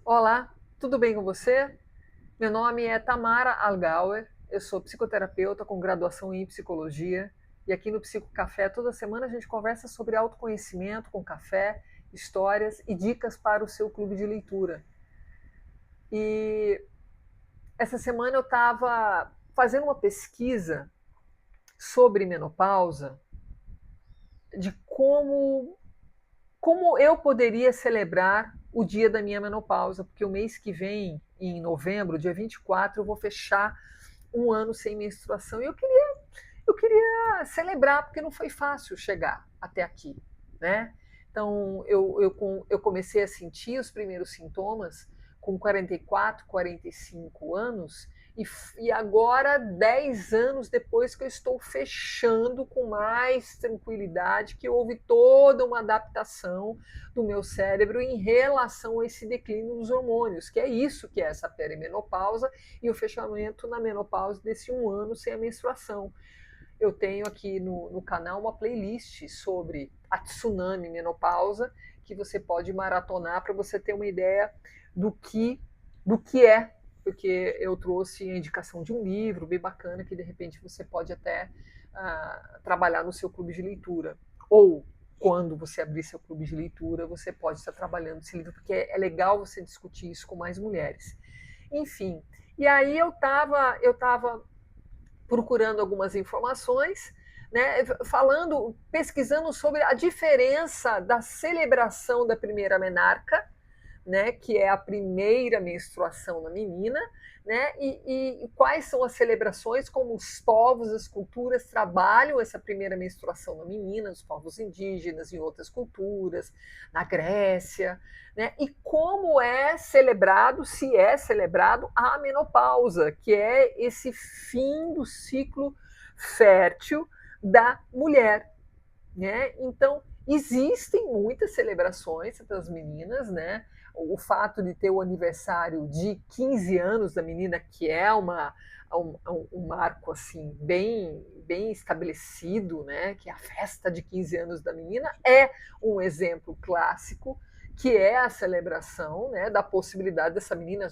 Olá, tudo bem com você? Meu nome é Tamara Algauer, eu sou psicoterapeuta com graduação em psicologia e aqui no Psico Café toda semana a gente conversa sobre autoconhecimento com café, histórias e dicas para o seu clube de leitura. E essa semana eu estava fazendo uma pesquisa sobre menopausa, de como eu poderia celebrar o dia da minha menopausa, porque o mês que vem, em novembro, dia 24, eu vou fechar um ano sem menstruação. E eu queria celebrar, porque não foi fácil chegar até aqui, né? Então, eu comecei a sentir os primeiros sintomas com 44, 45 anos, e agora, 10 anos depois que eu estou fechando com mais tranquilidade, que houve toda uma adaptação do meu cérebro em relação a esse declínio dos hormônios, que é isso que é essa perimenopausa e o fechamento na menopausa desse um ano sem a menstruação. Eu tenho aqui no canal uma playlist sobre a tsunami menopausa, que você pode maratonar para você ter uma ideia do que, do que é, porque eu trouxe a indicação de um livro bem bacana que de repente você pode até trabalhar no seu clube de leitura. Ou quando você abrir seu clube de leitura, você pode estar trabalhando esse livro, porque é legal você discutir isso com mais mulheres. Enfim, e aí eu tava procurando algumas informações, né, pesquisando sobre a diferença da celebração da primeira menarca, né, que é a primeira menstruação na menina, né, e quais são as celebrações, como os povos, as culturas trabalham essa primeira menstruação na menina, os povos indígenas e outras culturas, na Grécia, né, e como é celebrado, se é celebrado, a menopausa, que é esse fim do ciclo fértil da mulher, né? Então, existem muitas celebrações das meninas, né? O fato de ter o aniversário de 15 anos da menina, que é um marco assim bem estabelecido, né? Que é a festa de 15 anos da menina, é um exemplo clássico, que é a celebração, né, da possibilidade dessa menina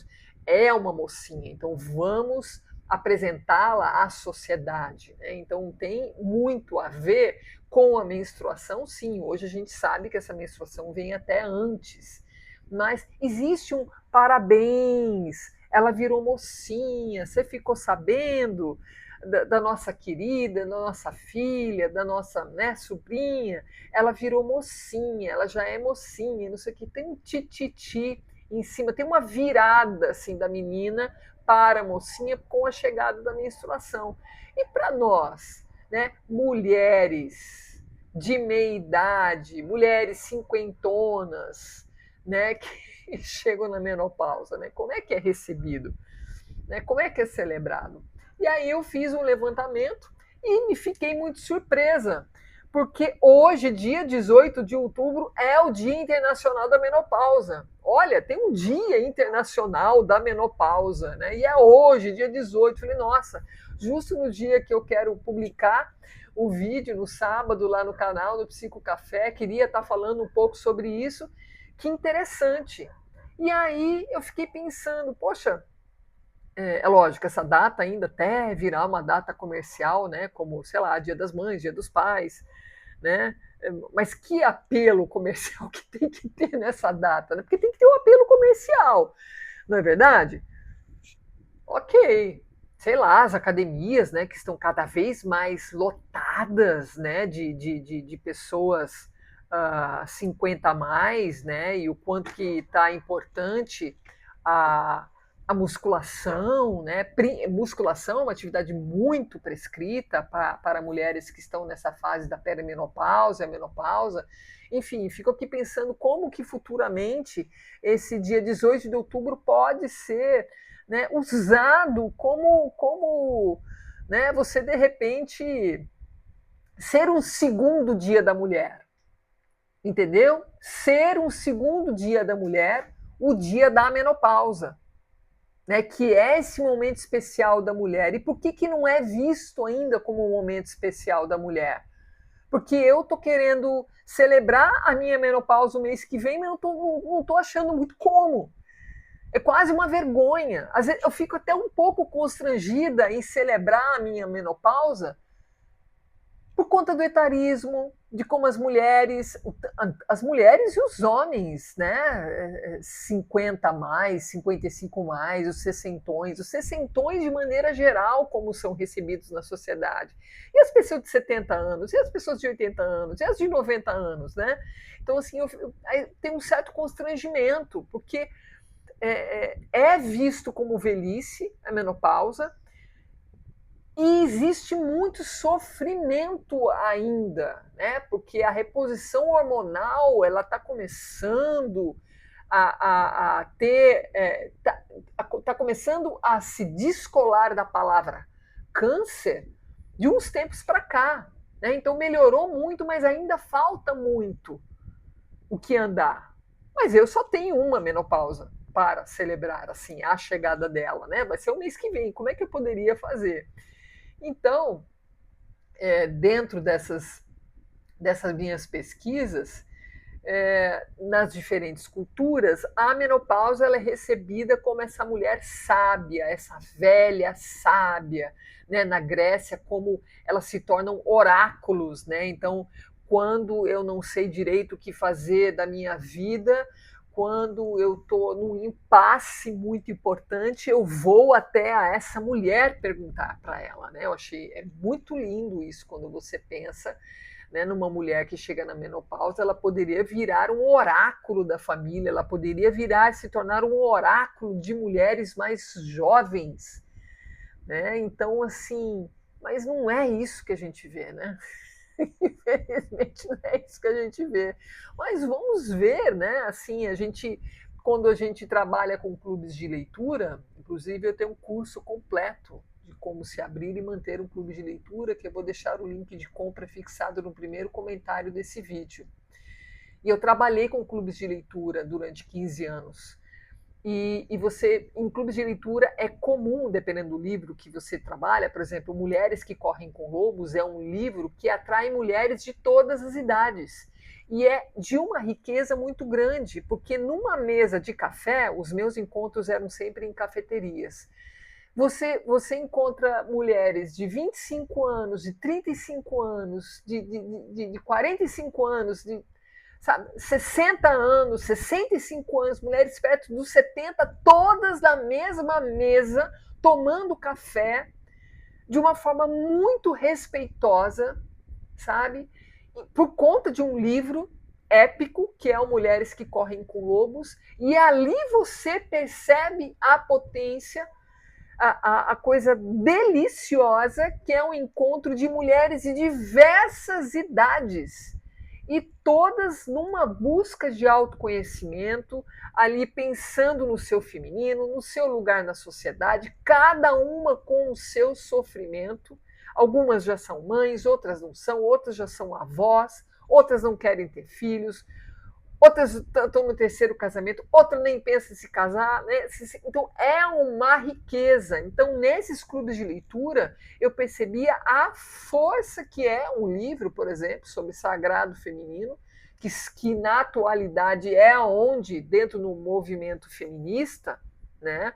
é uma mocinha, então vamos apresentá-la à sociedade, né? Então tem muito a ver com a menstruação, sim. Hoje a gente sabe que essa menstruação vem até antes, mas existe um parabéns, ela virou mocinha, você ficou sabendo da nossa querida, da nossa filha, da nossa, né, sobrinha, ela virou mocinha, ela já é mocinha, não sei o que, tem um tititi em cima, tem uma virada assim da menina para a mocinha com a chegada da menstruação. E para nós, né, mulheres de meia idade, mulheres cinquentonas, né, que chegam na menopausa, né? Como é que é recebido? Né? Como é que é celebrado? E aí eu fiz um levantamento e me fiquei muito surpresa, porque hoje, dia 18 de outubro, é o Dia Internacional da Menopausa. Olha, tem um Dia Internacional da Menopausa, né? E é hoje, dia 18. Falei, nossa, justo no dia que eu quero publicar o vídeo, no sábado, lá no canal do Psico Café, queria estar falando um pouco sobre isso. Que interessante. E aí eu fiquei pensando, poxa, é lógico, essa data ainda até virar uma data comercial, né? Como, sei lá, Dia das Mães, Dia dos Pais, né? Mas que apelo comercial que tem que ter nessa data, né? Porque tem que ter um apelo comercial, não é verdade? Ok, sei lá, as academias, né, que estão cada vez mais lotadas, né, de pessoas 50 a mais, né, e o quanto que está importante a, a musculação, né, musculação é uma atividade muito prescrita para mulheres que estão nessa fase da perimenopausa, a menopausa, enfim, fico aqui pensando como que futuramente esse dia 18 de outubro pode ser, né, usado como né, você de repente ser um segundo dia da mulher, entendeu? Ser um segundo dia da mulher, o dia da menopausa, né, que é esse momento especial da mulher. E por que, que não é visto ainda como um momento especial da mulher? Porque eu tô querendo celebrar a minha menopausa o mês que vem, mas não tô achando muito como. É quase uma vergonha. Às vezes eu fico até um pouco constrangida em celebrar a minha menopausa por conta do etarismo, de como as mulheres e os homens, né? 50 mais, 55 mais, os sessentões de maneira geral, como são recebidos na sociedade. E as pessoas de 70 anos, e as pessoas de 80 anos, e as de 90 anos, né? Então, assim, eu tenho um certo constrangimento, porque é visto como velhice a menopausa, e existe muito sofrimento ainda, né? Porque a reposição hormonal ela está começando a ter, tá começando a se descolar da palavra câncer de uns tempos para cá, né? Então melhorou muito, mas ainda falta muito o que andar. Mas eu só tenho uma menopausa para celebrar assim a chegada dela, né? Vai ser o mês que vem. Como é que eu poderia fazer? Então, dentro dessas minhas pesquisas, nas diferentes culturas, a menopausa ela é recebida como essa mulher sábia, essa velha sábia, né? Na Grécia, como elas se tornam oráculos, né? Então, quando eu não sei direito o que fazer da minha vida, quando eu estou num impasse muito importante, eu vou até a essa mulher perguntar para ela, né? Eu achei muito lindo isso quando você pensa, né, numa mulher que chega na menopausa, ela poderia virar um oráculo da família, ela poderia se tornar um oráculo de mulheres mais jovens, né? Então, assim, mas não é isso que a gente vê, né? Infelizmente não é isso que a gente vê. Mas vamos ver, né? Assim, quando a gente trabalha com clubes de leitura, inclusive eu tenho um curso completo de como se abrir e manter um clube de leitura, que eu vou deixar o link de compra fixado no primeiro comentário desse vídeo. E eu trabalhei com clubes de leitura durante 15 anos. E você, em clubes de leitura, é comum, dependendo do livro que você trabalha, por exemplo, Mulheres que Correm com Lobos é um livro que atrai mulheres de todas as idades. E é de uma riqueza muito grande, porque numa mesa de café, os meus encontros eram sempre em cafeterias. Você encontra mulheres de 25 anos, de 35 anos, de 45 anos, sabe, 60 anos, 65 anos, mulheres perto dos 70, todas na mesma mesa, tomando café, de uma forma muito respeitosa, sabe? Por conta de um livro épico, que é o Mulheres que Correm com Lobos, e ali você percebe a potência, a coisa deliciosa que é o encontro de mulheres de diversas idades e todas numa busca de autoconhecimento, ali pensando no seu feminino, no seu lugar na sociedade, cada uma com o seu sofrimento. Algumas já são mães, outras não são, outras já são avós, outras não querem ter filhos, outras estão no terceiro casamento, outra nem pensa em se casar, né? Então é uma riqueza. Então, nesses clubes de leitura, eu percebia a força que é um livro, por exemplo, sobre sagrado feminino, que na atualidade é onde, dentro do movimento feminista, né?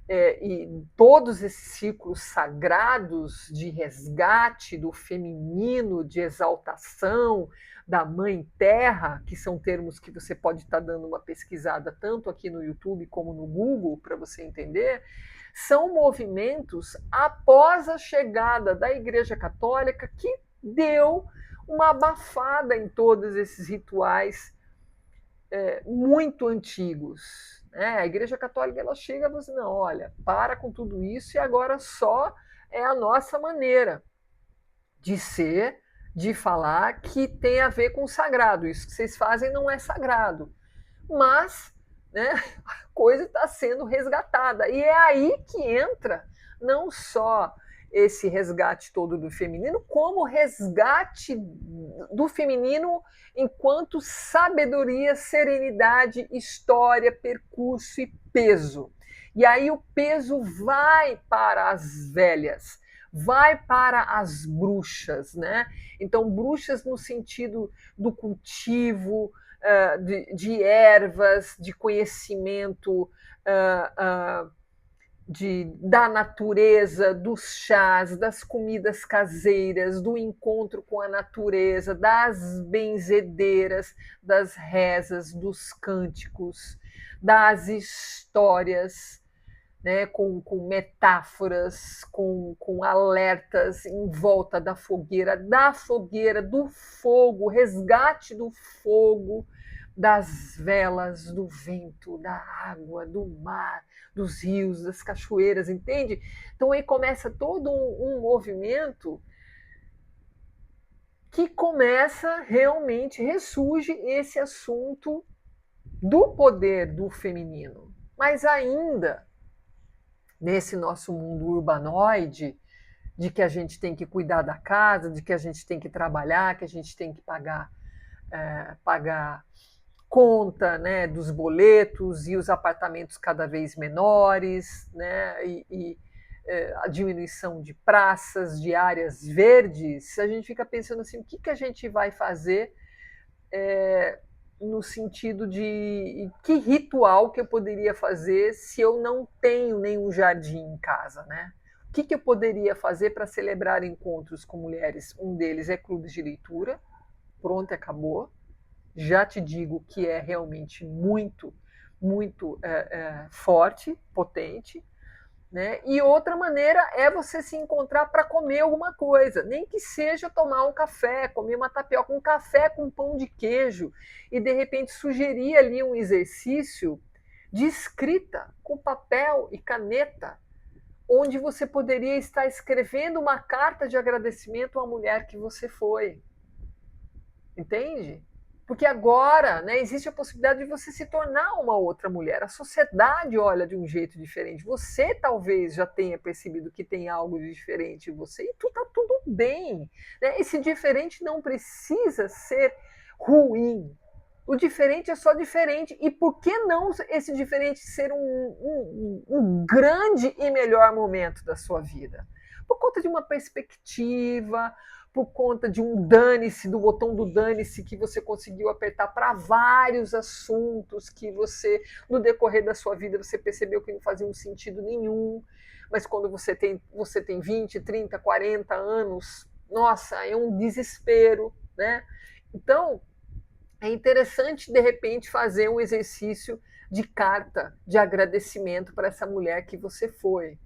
E todos esses ciclos sagrados de resgate do feminino, de exaltação da mãe terra, que são termos que você pode estar dando uma pesquisada tanto aqui no YouTube como no Google para você entender, são movimentos após a chegada da Igreja Católica que deu uma abafada em todos esses rituais muito antigos. A Igreja Católica ela chega e fala assim, não, olha, para com tudo isso e agora só é a nossa maneira de ser, de falar, que tem a ver com o sagrado. Isso que vocês fazem não é sagrado. Mas, né, a coisa está sendo resgatada. E é aí que entra não só esse resgate todo do feminino, como o resgate do feminino enquanto sabedoria, serenidade, história, percurso e peso. E aí o peso vai para as velhas, vai para as bruxas, né? Então, bruxas no sentido do cultivo, de ervas, de conhecimento da natureza, dos chás, das comidas caseiras, do encontro com a natureza, das benzedeiras, das rezas, dos cânticos, das histórias, né, com metáforas, com alertas em volta da fogueira, do fogo, resgate do fogo, das velas, do vento, da água, do mar, dos rios, das cachoeiras, entende? Então aí começa todo um movimento que começa realmente, ressurge esse assunto do poder do feminino. Mas ainda, nesse nosso mundo urbanoide, de que a gente tem que cuidar da casa, de que a gente tem que trabalhar, que a gente tem que pagar conta, né, dos boletos e os apartamentos cada vez menores, né, e a diminuição de praças, de áreas verdes, a gente fica pensando assim, o que a gente vai fazer no sentido de que ritual que eu poderia fazer se eu não tenho nenhum jardim em casa, né? O que eu poderia fazer para celebrar encontros com mulheres? Um deles é clubes de leitura, pronto, acabou. Já te digo que é realmente muito forte, potente. Né? E outra maneira é você se encontrar para comer alguma coisa, nem que seja tomar um café, comer uma tapioca, um café com pão de queijo, e de repente sugerir ali um exercício de escrita com papel e caneta, onde você poderia estar escrevendo uma carta de agradecimento à mulher que você foi. Entende? Porque agora, né, existe a possibilidade de você se tornar uma outra mulher. A sociedade olha de um jeito diferente. Você talvez já tenha percebido que tem algo de diferente em você e tá tudo bem. Né? Esse diferente não precisa ser ruim. O diferente é só diferente. E por que não esse diferente ser um grande e melhor momento da sua vida? Por conta de uma perspectiva, por conta de um dane-se, do botão do dane-se que você conseguiu apertar para vários assuntos que você, no decorrer da sua vida, você percebeu que não faziam sentido nenhum, mas quando você tem 20, 30, 40 anos, nossa, é um desespero, né? Então, é interessante, de repente, fazer um exercício de carta de agradecimento para essa mulher que você foi,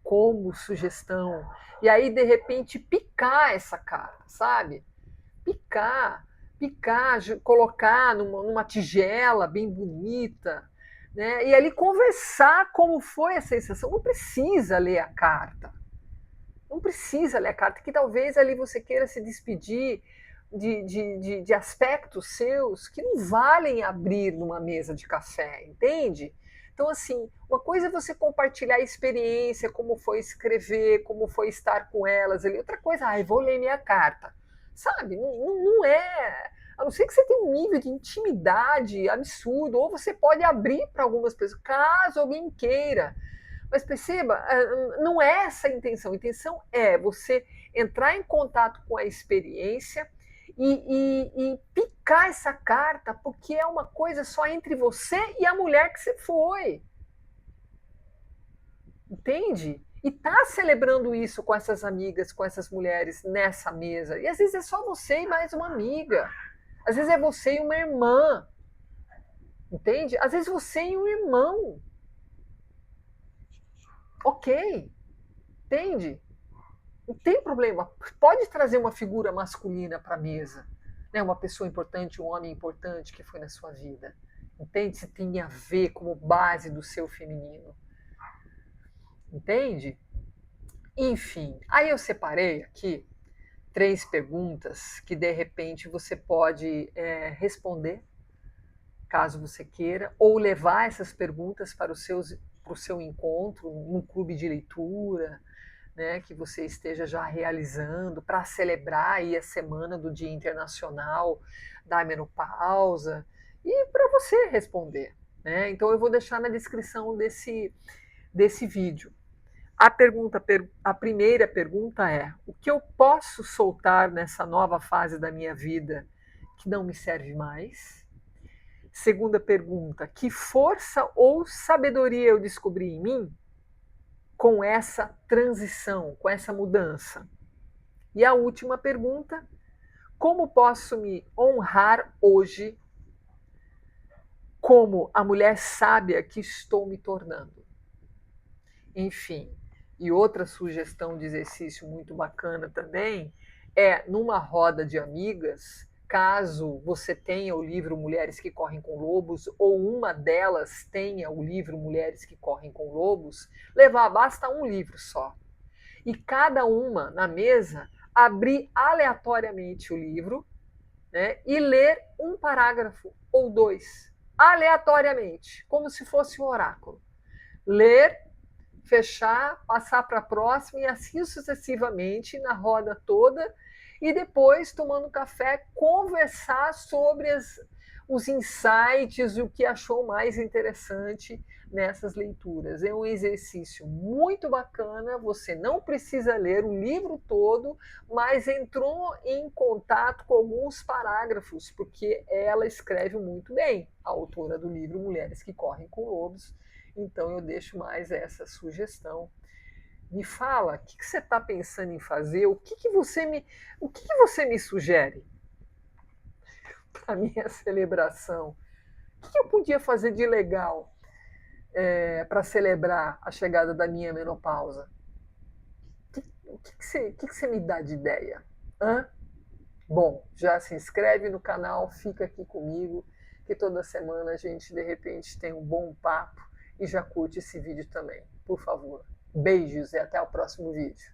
como sugestão. E aí, de repente, picar essa carta, sabe? Picar, colocar numa tigela bem bonita, né? E ali conversar como foi a sensação. Não precisa ler a carta. Não precisa ler a carta, que talvez ali você queira se despedir de aspectos seus que não valem abrir numa mesa de café, entende? Então, assim, uma coisa é você compartilhar a experiência, como foi escrever, como foi estar com elas ali. Outra coisa, vou ler minha carta. Sabe? Não é. A não ser que você tenha um nível de intimidade absurdo, ou você pode abrir para algumas pessoas, caso alguém queira. Mas perceba, não é essa a intenção. A intenção é você entrar em contato com a experiência e picar essa carta, porque é uma coisa só entre você e a mulher que você foi. Entende? E tá celebrando isso com essas amigas, com essas mulheres nessa mesa. E às vezes é só você e mais uma amiga. Às vezes é você e uma irmã. Entende? Às vezes você e um irmão. Ok. Entende? Não tem problema. Pode trazer uma figura masculina para a mesa. Né? Uma pessoa importante, um homem importante que foi na sua vida. Entende? Se tem a ver como base do seu feminino. Entende? Enfim, aí eu separei aqui 3 perguntas que de repente você pode responder, caso você queira, ou levar essas perguntas para o seu encontro, num clube de leitura, né, que você esteja já realizando para celebrar aí a semana do Dia Internacional da Menopausa e para você responder. Né? Então eu vou deixar na descrição desse vídeo. A primeira pergunta é: o que eu posso soltar nessa nova fase da minha vida que não me serve mais? Segunda pergunta: que força ou sabedoria eu descobri em mim com essa transição, com essa mudança? E a última pergunta: como posso me honrar hoje como a mulher sábia que estou me tornando? Enfim, e outra sugestão de exercício muito bacana também é, numa roda de amigas, caso você tenha o livro Mulheres que Correm com Lobos, ou uma delas tenha o livro Mulheres que Correm com Lobos, basta um livro só. E cada uma na mesa abrir aleatoriamente o livro, né, e ler um parágrafo ou dois, aleatoriamente, como se fosse um oráculo. Ler, fechar, passar para a próxima e assim sucessivamente na roda toda, e depois, tomando café, conversar sobre os insights e o que achou mais interessante nessas leituras. É um exercício muito bacana, você não precisa ler o livro todo, mas entrou em contato com alguns parágrafos, porque ela escreve muito bem, a autora do livro Mulheres que Correm com Lobos. Então eu deixo mais essa sugestão. Me fala, o que você está pensando em fazer? O que você me sugere para a minha celebração? O que eu podia fazer de legal para celebrar a chegada da minha menopausa? O que você me dá de ideia? Hã? Bom, já se inscreve no canal, fica aqui comigo, que toda semana a gente de repente tem um bom papo, e já curte esse vídeo também, por favor. Beijos e até o próximo vídeo.